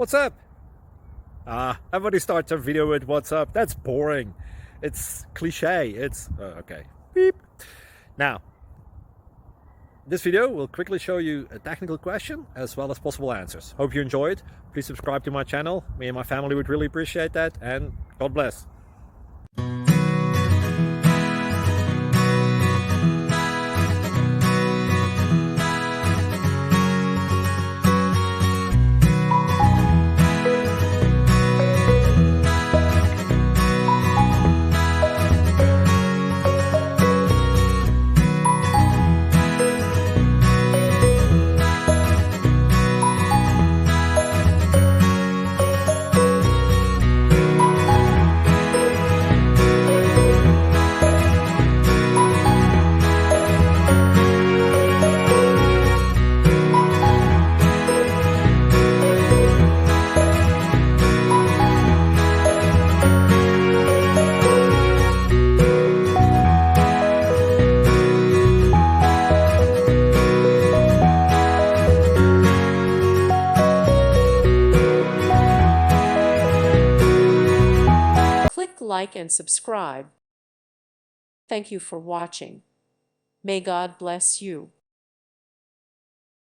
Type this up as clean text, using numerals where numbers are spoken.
What's up? Everybody starts a video with what's up. That's boring. It's cliche. It's okay. Beep. Now, this video will quickly show you a technical question as well as possible answers. Hope you enjoyed. Please subscribe to my channel. Me and my family would really appreciate that, and God bless. Click like and subscribe. Thank you for watching. May God bless you.